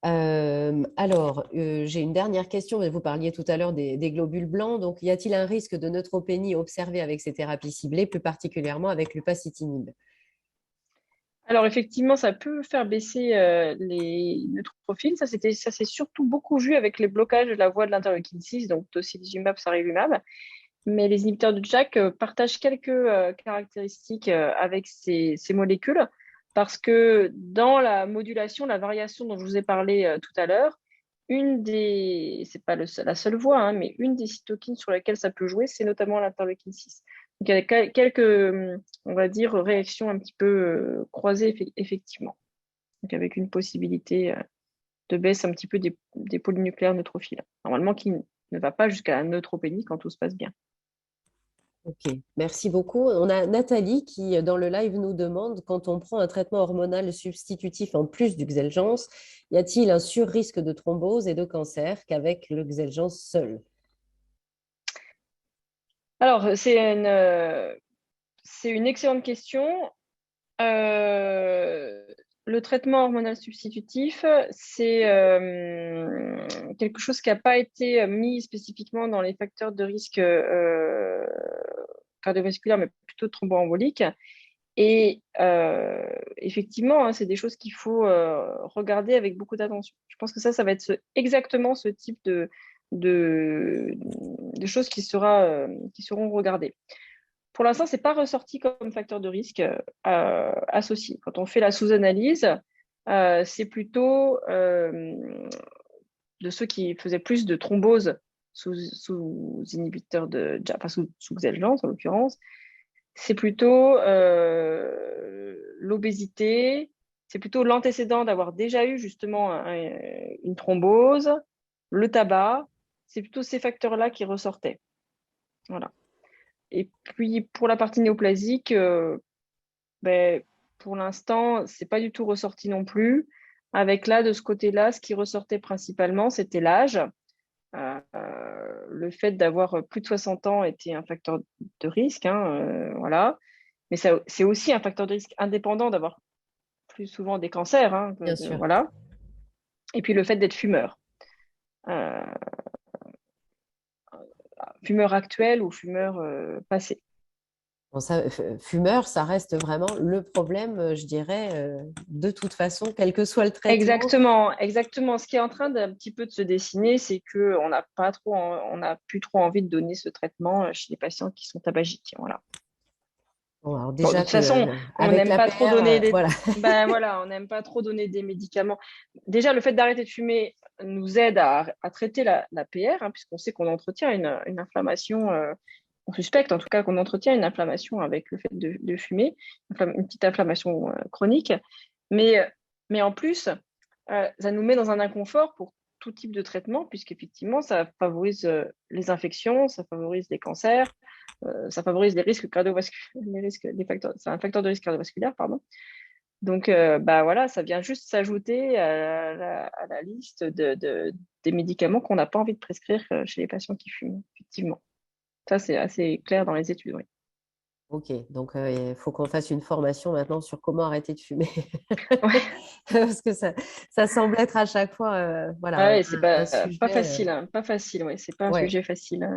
Alors, j'ai une dernière question. Vous parliez tout à l'heure des globules blancs. Donc, y a-t-il un risque de neutropénie observé avec ces thérapies ciblées, plus particulièrement avec l'upadacitinib? Alors, effectivement, ça peut faire baisser les neutrophiles. Ça s'est surtout beaucoup vu avec les blocages de la voie de l'interleukine 6, donc tocilizumab, sarilumab. Mais les inhibiteurs de JAK partagent quelques caractéristiques avec ces molécules parce que dans la modulation, la variation dont je vous ai parlé tout à l'heure, c'est pas la seule voie, hein, mais une des cytokines sur laquelle ça peut jouer, c'est notamment l'interleukine 6. Donc il y a quelques, on va dire, réactions un petit peu croisées effectivement. Donc avec une possibilité de baisse un petit peu des polynucléaires neutrophiles. Normalement, qui ne va pas jusqu'à la neutropénie quand tout se passe bien. Ok, merci beaucoup. On a Nathalie qui, dans le live, nous demande, quand on prend un traitement hormonal substitutif en plus du Xeljanz, y a-t-il un surrisque de thrombose et de cancer qu'avec le Xeljanz seul? Alors, c'est une excellente question. le traitement hormonal substitutif, c'est quelque chose qui n'a pas été mis spécifiquement dans les facteurs de risque cardiovasculaire, mais plutôt thromboembolique. Et effectivement, hein, c'est des choses qu'il faut regarder avec beaucoup d'attention. Je pense que ça va être exactement ce type de choses qui seront regardées. Pour l'instant, ce n'est pas ressorti comme facteur de risque associé. Quand on fait la sous-analyse, c'est plutôt de ceux qui faisaient plus de thrombose sous inhibiteur enfin sous Xeljanz en l'occurrence. C'est plutôt l'obésité, c'est plutôt l'antécédent d'avoir déjà eu justement une thrombose, le tabac, c'est plutôt ces facteurs-là qui ressortaient. Voilà. Et puis pour la partie néoplasique, pour l'instant, c'est pas du tout ressorti non plus. Avec là, de ce côté-là, ce qui ressortait principalement, c'était l'âge. Le fait d'avoir plus de 60 ans était un facteur de risque, hein, voilà. Mais c'est aussi un facteur de risque indépendant d'avoir plus souvent des cancers, hein, Bien sûr. voilà. Et puis le fait d'être fumeur. Fumeur actuel ou fumeur passé. Bon, fumeur, ça reste vraiment le problème, je dirais, de toute façon, quel que soit le traitement. Exactement, exactement. Ce qui est en train d'un petit peu de se dessiner, c'est qu'on n'a plus trop envie de donner ce traitement chez les patients qui sont tabagiques. Voilà. Bon, alors déjà de toute façon, on n'aime pas trop donner des... voilà. voilà, on n'aime pas trop donner des médicaments. Déjà, le fait d'arrêter de fumer nous aide à traiter la PR, hein, puisqu'on sait qu'on entretient une inflammation, on suspecte en tout cas qu'on entretient une inflammation avec le fait de fumer, une petite inflammation chronique. Mais en plus, ça nous met dans un inconfort pour tout type de traitement, puisqu'effectivement, ça favorise les infections, ça favorise les cancers, ça favorise les risques cardiovasculaires, c'est un facteur de risque cardiovasculaire, pardon. Donc, voilà, ça vient juste s'ajouter à la liste des médicaments qu'on n'a pas envie de prescrire chez les patients qui fument, effectivement. Ça, c'est assez clair dans les études, oui. Ok, donc il faut qu'on fasse une formation maintenant sur comment arrêter de fumer. Ouais. Parce que ça semble être à chaque fois voilà, Ouais, c'est un pas sujet. facile, hein, pas facile, ouais, c'est pas un Ouais. sujet facile.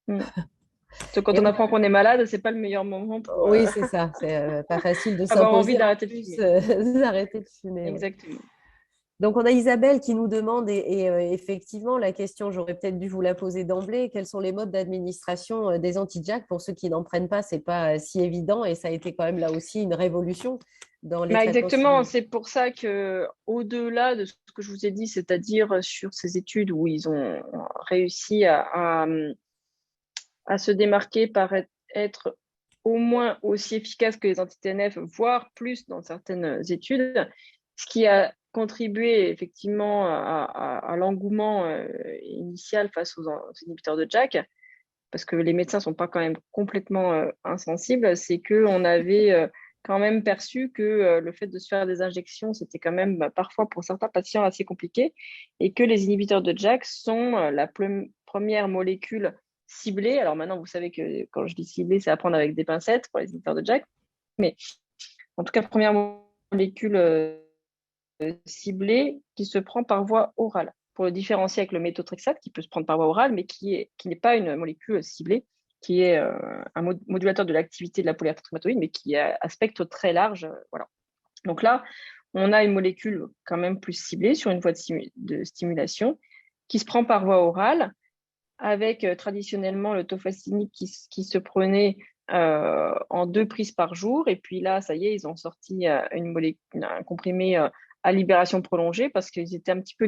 Parce que quand Et on apprend qu'on est malade, c'est pas le meilleur moment pour oui, c'est ça. C'est pas facile de avoir envie s'imposer en d'arrêter de plus fumer. d'arrêter de fumer. Ouais. Exactement. Donc, on a Isabelle qui nous demande, et effectivement, la question, j'aurais peut-être dû vous la poser d'emblée, quels sont les modes d'administration des anti-JAK? Pour ceux qui n'en prennent pas, ce n'est pas si évident et ça a été quand même là aussi une révolution dans les traitements Exactement, ciblés. c'est pour ça que au-delà de ce que je vous ai dit, c'est-à-dire sur ces études où ils ont réussi à se démarquer par être au moins aussi efficace que les anti-TNF, voire plus dans certaines études, ce qui a contribué effectivement à l'engouement initial face aux inhibiteurs de JAK, parce que les médecins ne sont pas quand même complètement insensibles, c'est qu'on avait quand même perçu que le fait de se faire des injections, c'était quand même parfois pour certains patients assez compliqué, et que les inhibiteurs de JAK sont la première molécule ciblée. Alors maintenant, vous savez que quand je dis ciblée, c'est à prendre avec des pincettes pour les inhibiteurs de JAK, mais en tout cas, première molécule ciblée qui se prend par voie orale, pour le différencier avec le méthotrexate qui peut se prendre par voie orale, mais qui n'est pas une molécule ciblée, qui est un modulateur de l'activité de la polyarthrite rhumatoïde, mais qui a un spectre très large. Voilà. Donc là, on a une molécule quand même plus ciblée sur une voie de stimulation qui se prend par voie orale, avec traditionnellement le tofacitinib qui se prenait en 2 prises par jour. Et puis là, ça y est, ils ont sorti un comprimé à libération prolongée parce qu'ils étaient un petit peu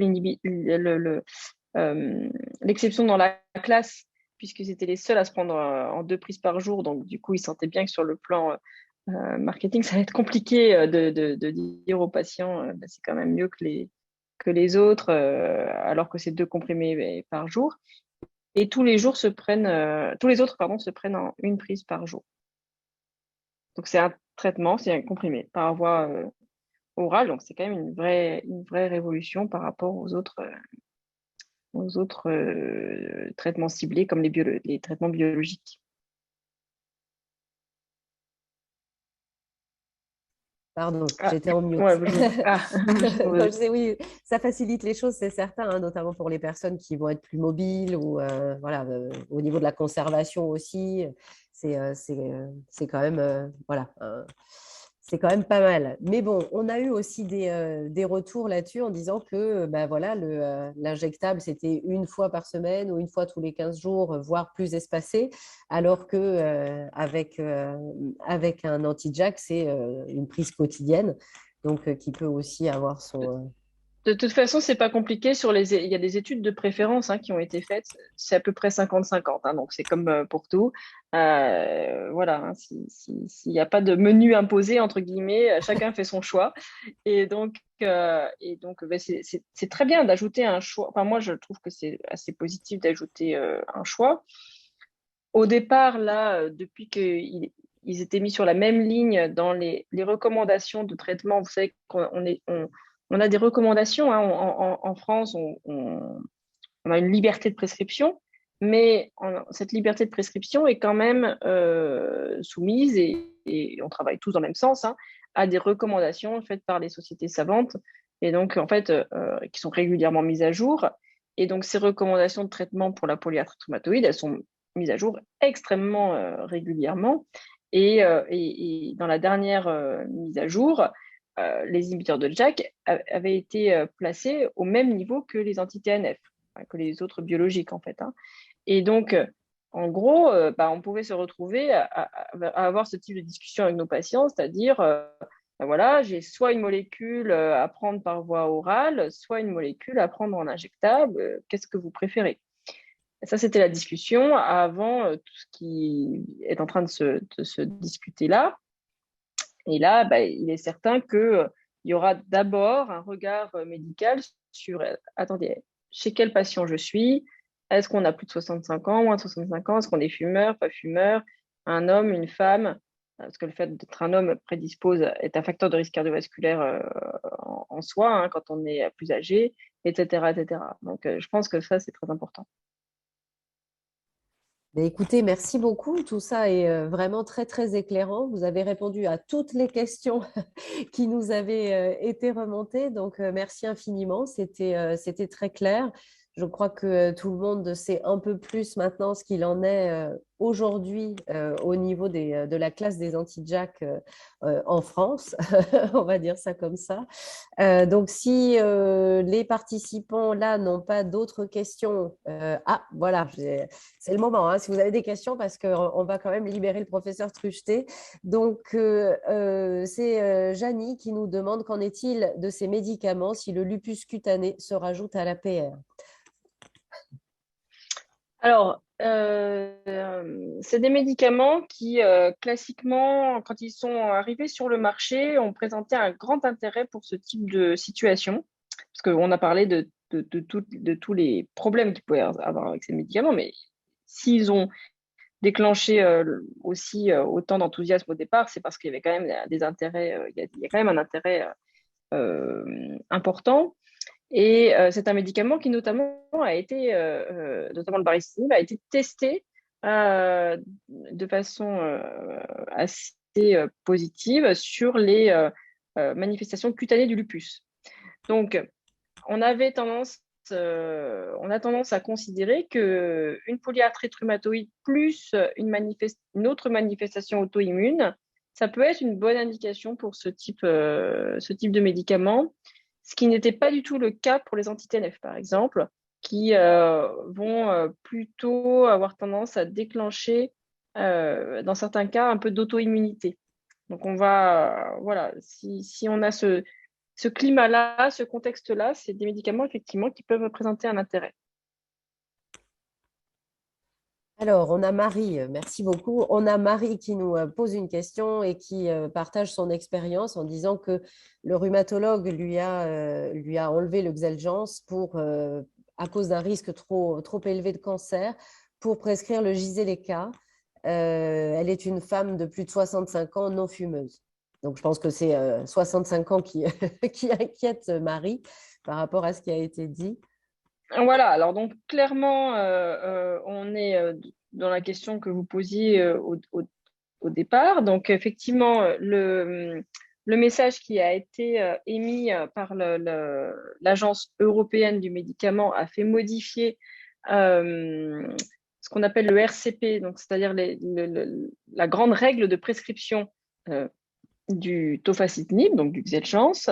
l'exception dans la classe, puisqu'ils étaient les seuls à se prendre en 2 prises par jour. Donc, du coup, ils sentaient bien que sur le plan marketing, ça va être compliqué de dire aux patients c'est quand même mieux que les autres, alors que c'est 2 comprimés par jour. Et tous les autres se prennent en 1 prise par jour. Donc, c'est un traitement, c'est un comprimé par voie orale. Donc, c'est quand même une vraie révolution par rapport aux autres traitements ciblés comme les traitements biologiques. Pardon, Ah, j'étais en mute. ouais, Non, je disais, oui, ça facilite les choses, c'est certain, hein, notamment pour les personnes qui vont être plus mobiles ou voilà, au niveau de la conservation aussi. C'est quand même voilà, c'est quand même pas mal. Mais bon, on a eu aussi des retours là-dessus en disant que bah, voilà, l'injectable, c'était une fois par semaine ou une fois tous les 15 jours, voire plus espacé, alors que avec un anti-Jack, c'est une prise quotidienne, donc qui peut aussi avoir son… De toute façon, c'est pas compliqué. Il y a des études de préférence qui ont été faites. C'est à peu près 50-50, donc c'est comme pour tout. Voilà, s'il n'y a pas de menu imposé, entre guillemets, chacun fait son choix. Et donc, ben, c'est très bien d'ajouter un choix. Enfin, moi, je trouve que c'est assez positif d'ajouter un choix. Au départ, là, depuis qu'ils étaient mis sur la même ligne dans les recommandations de traitement, vous savez on a des recommandations en France, on a une liberté de prescription, mais cette liberté de prescription est quand même soumise, et on travaille tous dans le même sens, à des recommandations faites par les sociétés savantes, et donc en fait qui sont régulièrement mises à jour. Et donc ces recommandations de traitement pour la polyarthrite rhumatoïde, elles sont mises à jour extrêmement régulièrement. Et dans la dernière mise à jour, les inhibiteurs de JAK avaient été placés au même niveau que les anti-TNF, que les autres biologiques en fait. Et donc, en gros, on pouvait se retrouver à avoir ce type de discussion avec nos patients, c'est-à-dire, voilà, j'ai soit une molécule à prendre par voie orale, soit une molécule à prendre en injectable, qu'est-ce que vous préférez? Et ça, c'était la discussion avant tout ce qui est en train de se discuter là. Et là, il est certain qu'il y aura d'abord un regard médical sur, attendez, chez quel patient je suis? Est-ce qu'on a plus de 65 ans, moins de 65 ans? Est-ce qu'on est fumeur, pas fumeur? Un homme, une femme? Parce que le fait d'être un homme est un facteur de risque cardiovasculaire en soi, quand on est plus âgé, etc., etc. Donc, je pense que ça, c'est très important. Mais écoutez, merci beaucoup. Tout ça est vraiment très, très éclairant. Vous avez répondu à toutes les questions qui nous avaient été remontées. Donc, merci infiniment. C'était très clair. Je crois que tout le monde sait un peu plus maintenant ce qu'il en est aujourd'hui au niveau de la classe des anti-Jack en France. On va dire ça comme ça. Donc, si les participants là n'ont pas d'autres questions, voilà, c'est le moment. Si vous avez des questions, parce qu'on va quand même libérer le professeur Trucheté. Donc, c'est Janie qui nous demande qu'en est-il de ces médicaments si le lupus cutané se rajoute à l'APR? Alors, c'est des médicaments qui, classiquement, quand ils sont arrivés sur le marché, ont présenté un grand intérêt pour ce type de situation. Parce qu'on a parlé de tous les problèmes qu'il pouvait avoir avec ces médicaments, mais s'ils ont déclenché aussi autant d'enthousiasme au départ, c'est parce qu'il y avait quand même des intérêts, il y a quand même un intérêt important. Et c'est un médicament qui notamment a été, notamment le baricitinib, a été testé de façon assez positive sur les manifestations cutanées du lupus. Donc, on a tendance à considérer qu'une polyarthrite rhumatoïde plus une autre manifestation auto-immune, ça peut être une bonne indication pour ce type de médicament, ce qui n'était pas du tout le cas pour les anti-TNF, par exemple, qui vont plutôt avoir tendance à déclencher, dans certains cas, un peu d'auto-immunité. Donc, voilà, si on a ce climat-là, ce contexte-là, c'est des médicaments effectivement qui peuvent présenter un intérêt. Alors, on a Marie, merci beaucoup. On a Marie qui nous pose une question et qui partage son expérience en disant que le rhumatologue lui a enlevé le Xeljanz à cause d'un risque trop élevé de cancer pour prescrire le Jyseleca. Elle est une femme de plus de 65 ans, non fumeuse. Donc, je pense que c'est 65 ans qui, qui inquiète Marie par rapport à ce qui a été dit. Voilà, alors donc clairement, on est dans la question que vous posiez au départ. Donc effectivement, le message qui a été émis par l'Agence européenne du médicament a fait modifier ce qu'on appelle le RCP, donc c'est-à-dire la grande règle de prescription du tofacitinib, donc du Xeljanz,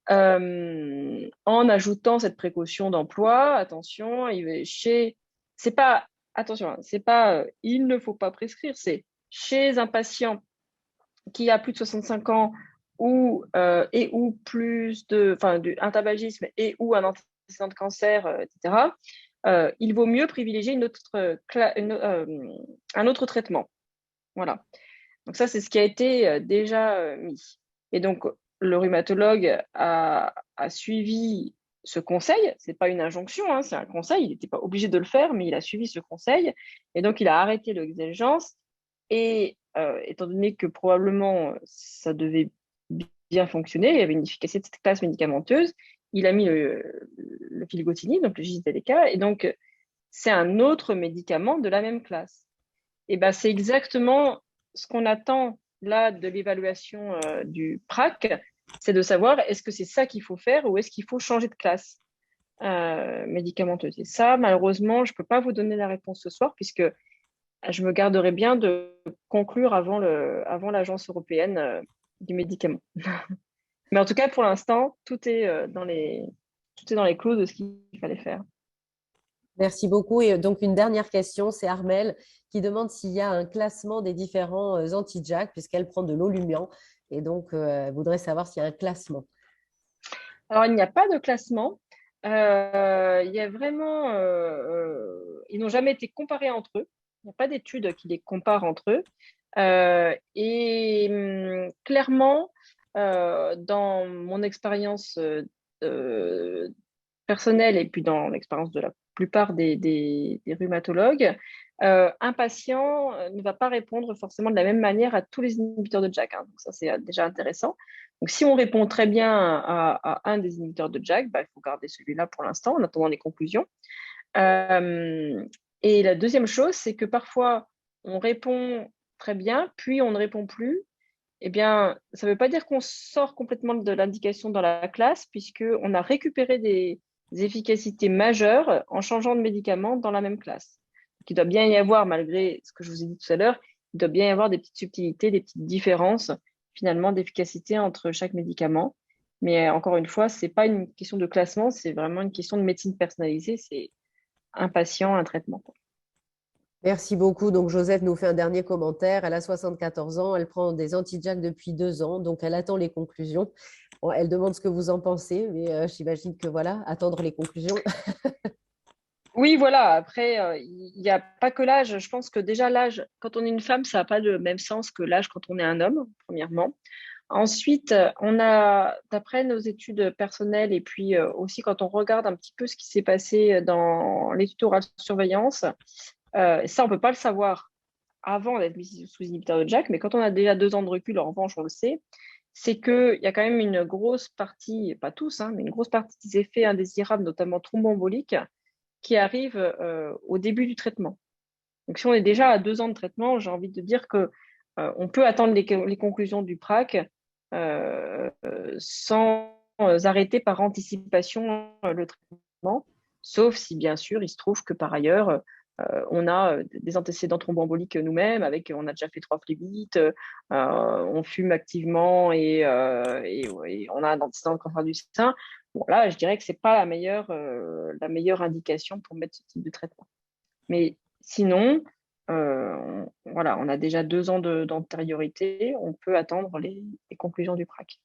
en ajoutant cette précaution d'emploi. Attention, c'est pas attention, hein, c'est pas il ne faut pas prescrire, c'est chez un patient qui a plus de 65 ans ou plus un tabagisme et ou un antécédent de cancer, etc. Il vaut mieux privilégier un autre traitement. Voilà. Donc ça, c'est ce qui a été déjà mis. Et donc, le rhumatologue a suivi ce conseil. Ce n'est pas une injonction, hein, c'est un conseil. Il n'était pas obligé de le faire, mais il a suivi ce conseil. Et donc, il a arrêté le Xeljanz. Et étant donné que probablement ça devait bien fonctionner, il y avait une efficacité de cette classe médicamenteuse, il a mis le filgotinib, donc le Gisdeleka. Et donc, c'est un autre médicament de la même classe. Et ben, c'est exactement ce qu'on attend là de l'évaluation du PRAC, c'est de savoir est-ce que c'est ça qu'il faut faire ou est-ce qu'il faut changer de classe médicamenteuse. Et ça, malheureusement, je ne peux pas vous donner la réponse ce soir puisque je me garderai bien de conclure avant l'Agence européenne du médicament. Mais en tout cas, pour l'instant, tout est dans les clous de ce qu'il fallait faire. Merci beaucoup. Et donc, une dernière question, c'est Armelle qui demande s'il y a un classement des différents anti-JAK, puisqu'elle prend de l'Olumiant. Et donc, elle voudrait savoir s'il y a un classement. Alors, il n'y a pas de classement. Il y a vraiment, ils n'ont jamais été comparés entre eux. Il n'y a pas d'études qui les comparent entre eux. Clairement, dans mon expérience personnelle et puis dans l'expérience de la plupart des rhumatologues, un patient ne va pas répondre forcément de la même manière à tous les inhibiteurs de JAK, hein. Donc ça, c'est déjà intéressant. Donc, si on répond très bien à un des inhibiteurs de JAK, il faut garder celui-là pour l'instant en attendant les conclusions. Et la deuxième chose, c'est que parfois, on répond très bien, puis on ne répond plus. Eh bien, ça ne veut pas dire qu'on sort complètement de l'indication dans la classe, puisqu'on a récupéré des efficacités majeures en changeant de médicament dans la même classe. Donc, il doit bien y avoir, malgré ce que je vous ai dit tout à l'heure, il doit bien y avoir des petites subtilités, des petites différences finalement d'efficacité entre chaque médicament. Mais encore une fois, ce n'est pas une question de classement, c'est vraiment une question de médecine personnalisée. C'est un patient, un traitement. Merci beaucoup. Donc, Joseph nous fait un dernier commentaire. Elle a 74 ans, elle prend des anti-JAK depuis 2 ans, donc elle attend les conclusions. Bon, elle demande ce que vous en pensez, mais j'imagine que voilà, attendre les conclusions. Oui, voilà. Après, il n'y a pas que l'âge. Je pense que déjà l'âge, quand on est une femme, ça n'a pas le même sens que l'âge quand on est un homme, premièrement. Ensuite, on a, d'après nos études personnelles et puis aussi quand on regarde un petit peu ce qui s'est passé dans les tutorats de surveillance, ça, on ne peut pas le savoir avant d'être mis sous inhibiteur de JAK, mais quand on a déjà 2 ans de recul, en revanche, on le sait, c'est qu'il y a quand même une grosse partie, pas tous, hein, mais une grosse partie des effets indésirables, notamment thromboemboliques, qui arrivent au début du traitement. Donc, si on est déjà à 2 ans de traitement, j'ai envie de dire que on peut attendre les conclusions du PRAC sans arrêter par anticipation le traitement, sauf si, bien sûr, il se trouve que par ailleurs, on a des antécédents thromboemboliques nous-mêmes, on a déjà fait 3 phlébites, on fume activement et on a un antécédent de cancer du sein. Bon, là, je dirais que ce n'est pas la meilleure indication pour mettre ce type de traitement. Mais sinon, voilà, on a déjà 2 ans d'antériorité, on peut attendre les conclusions du PRAC.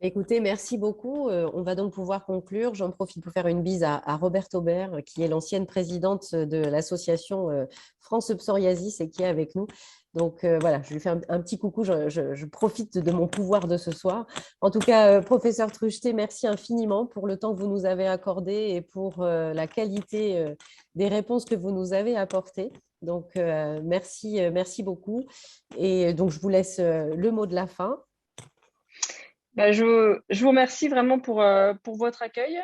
Écoutez, merci beaucoup. On va donc pouvoir conclure. J'en profite pour faire une bise à Roberto Aubert, qui est l'ancienne présidente de l'association France Psoriasis et qui est avec nous. Donc voilà, je lui fais un petit coucou. Je profite de mon pouvoir de ce soir. En tout cas, professeur Truchetet, merci infiniment pour le temps que vous nous avez accordé et pour la qualité des réponses que vous nous avez apportées. Donc merci beaucoup. Et donc je vous laisse le mot de la fin. Je vous remercie vraiment pour votre accueil.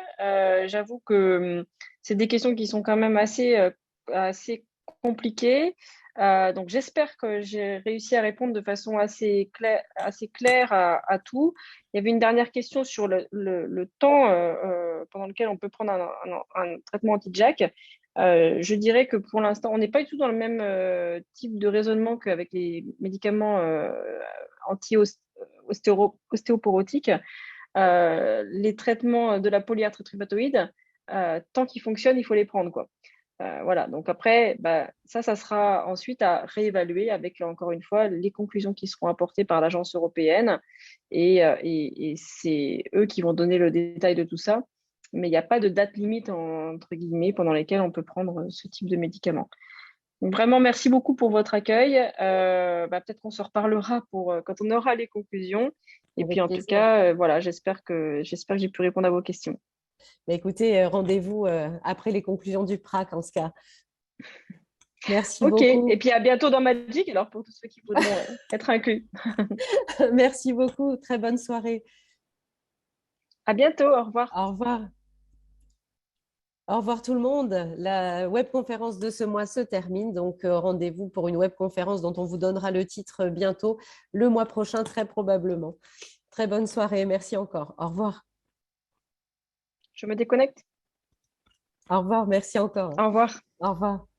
J'avoue que c'est des questions qui sont quand même assez compliquées. Donc, j'espère que j'ai réussi à répondre de façon assez claire à tout. Il y avait une dernière question sur le temps pendant lequel on peut prendre un traitement anti-JAK. Je dirais que pour l'instant, on n'est pas du tout dans le même type de raisonnement qu'avec les médicaments anti-ostéoporotiques. Les traitements de la polyarthrite rhumatoïde, tant qu'ils fonctionnent, il faut les prendre, quoi. Voilà, donc après, ça sera ensuite à réévaluer avec, encore une fois, les conclusions qui seront apportées par l'Agence européenne et c'est eux qui vont donner le détail de tout ça. Mais il n'y a pas de date limite, entre guillemets, pendant lesquelles on peut prendre ce type de médicament. Donc vraiment, merci beaucoup pour votre accueil. Peut-être qu'on se reparlera quand on aura les conclusions. Et Avec puis en tout plaisir. cas, voilà, j'espère que j'ai pu répondre à vos questions. Mais écoutez, rendez-vous après les conclusions du PRAC en ce cas. Merci Ok, et beaucoup. puis à bientôt dans Magic, alors pour tous ceux qui voudront être inclus. Merci beaucoup. Très bonne soirée. À bientôt, au revoir. Au revoir. Au revoir tout le monde. La webconférence de ce mois se termine, donc rendez-vous pour une webconférence dont on vous donnera le titre bientôt, le mois prochain très probablement. Très bonne soirée. Merci encore. Au revoir. Je me déconnecte. Au revoir. Merci encore. Au revoir. Au revoir.